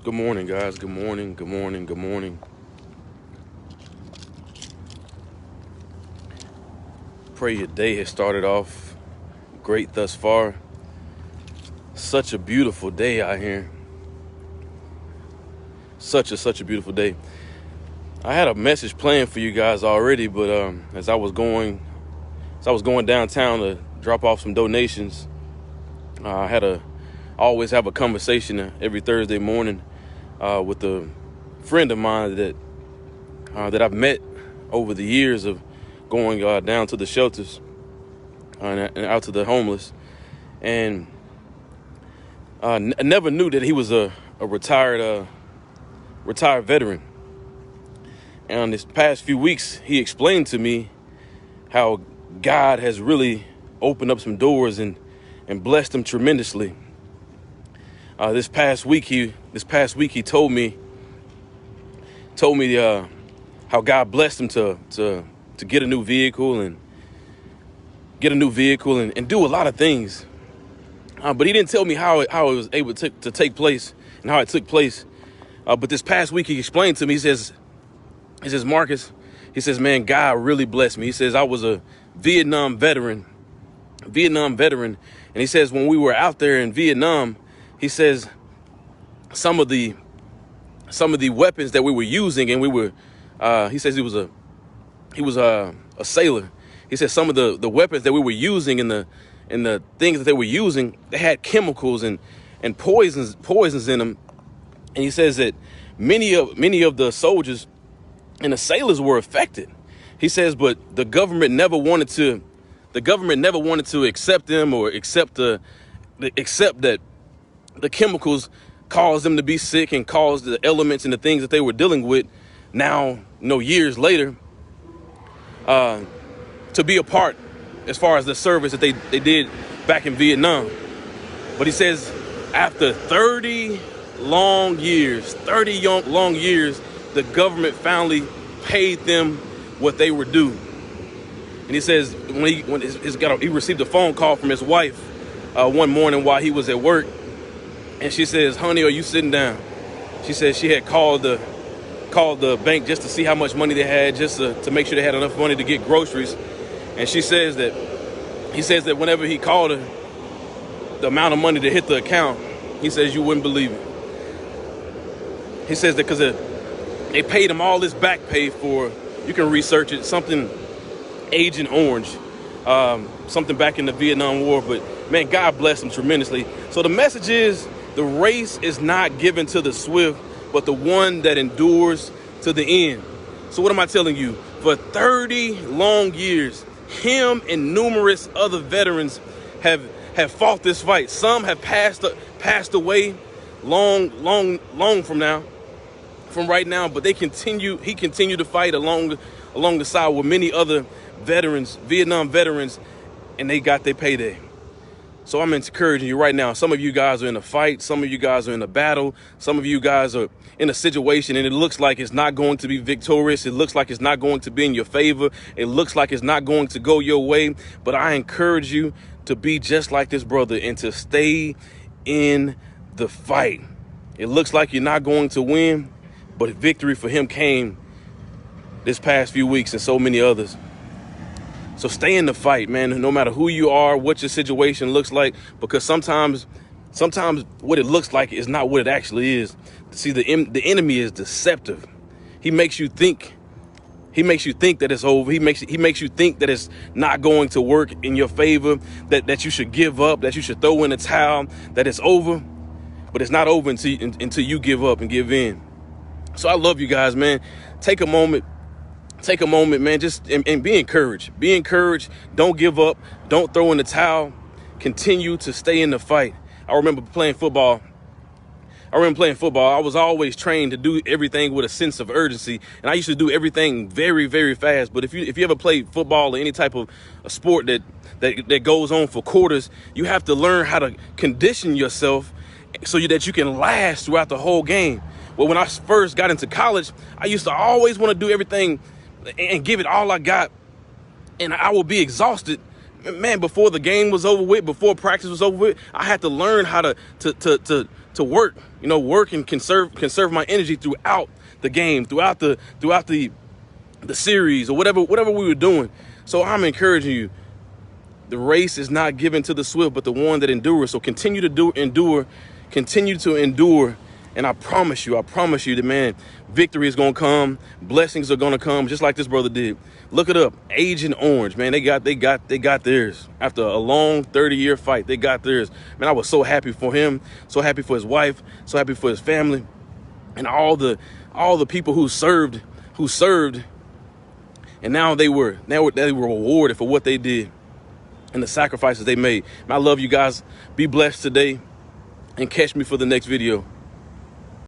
Good morning, guys. Good morning. Good morning. Good morning. Pray your day has started off great thus far. Such a beautiful day out here. Such a beautiful day. I had a message planned for you guys already, but as I was going downtown to drop off some donations, I always have a conversation every Thursday morning with a friend of mine that I've met over the years of going down to the shelters and out to the homeless, and I never knew that he was a retired veteran. And this past few weeks, he explained to me how God has really opened up some doors and blessed him tremendously. This past week he told me how God blessed him to get a new vehicle and do a lot of things. But he didn't tell me how it was able to take place and how it took place. But this past week he explained to me, he says, Marcus, he says, man, God really blessed me. He says, I was a Vietnam veteran. And he says, when we were out there in Vietnam, he says, some of the weapons that we were using, and he says he was a sailor. He said some of the weapons that we were using and the things that they were using, they had chemicals and poisons in them. And he says that many of the soldiers and the sailors were affected. He says, but the government never wanted to accept them or accept that the chemicals caused them to be sick and caused the elements and the things that they were dealing with now, years later, to be a part as far as the service that they did back in Vietnam. But he says after 30 long years, the government finally paid them what they were due. And he says he received a phone call from his wife one morning while he was at work. And she says, honey, are you sitting down? She says she had called the bank just to see how much money they had, just to make sure they had enough money to get groceries. And he says that whenever he called her, the amount of money that hit the account, he says you wouldn't believe it. He says that because they paid him all this back pay for, you can research it, something Agent Orange, something back in the Vietnam War. But man, God bless him tremendously. So the message is, the race is not given to the swift, but the one that endures to the end. So what am I telling you? For 30 long years, him and numerous other veterans have fought this fight. Some have passed away long from right now, but he continued to fight along the side with many other veterans, Vietnam veterans, and they got their payday. So I'm encouraging you right now. Some of you guys are in a fight. Some of you guys are in a battle. Some of you guys are in a situation and it looks like it's not going to be victorious. It looks like it's not going to be in your favor. It looks like it's not going to go your way. But I encourage you to be just like this brother and to stay in the fight. It looks like you're not going to win, but victory for him came this past few weeks and so many others. So stay in the fight, man, no matter who you are, what your situation looks like, because sometimes what it looks like is not what it actually is. See, the enemy is deceptive. He makes you think that it's over. He makes you think that it's not going to work in your favor, that you should give up, that you should throw in the towel, that it's over. But it's not over until you give up and give in. So I love you guys, man. Take a moment, man, just and be encouraged. Be encouraged. Don't give up. Don't throw in the towel. Continue to stay in the fight. I remember playing football. I was always trained to do everything with a sense of urgency, and I used to do everything very, very fast. But if you ever played football or any type of a sport that goes on for quarters, you have to learn how to condition yourself so that you can last throughout the whole game. Well, when I first got into college, I used to always want to do everything and give it all I got, and I will be exhausted man, before the game was over with, before practice was over with, I had to learn how to work, work and conserve my energy throughout the game, throughout the series, or whatever we were doing. So I'm encouraging you. The race is not given to the swift, but the one that endures. So continue to endure, and I promise you that, man, victory is gonna come, blessings are gonna come, just like this brother did. Look it up, Agent Orange, man. They got theirs after a long 30-year fight. They got theirs, man. I was so happy for him, so happy for his wife, so happy for his family, and all the people who served, and now they were rewarded for what they did and the sacrifices they made. And I love you guys. Be blessed today, and catch me for the next video.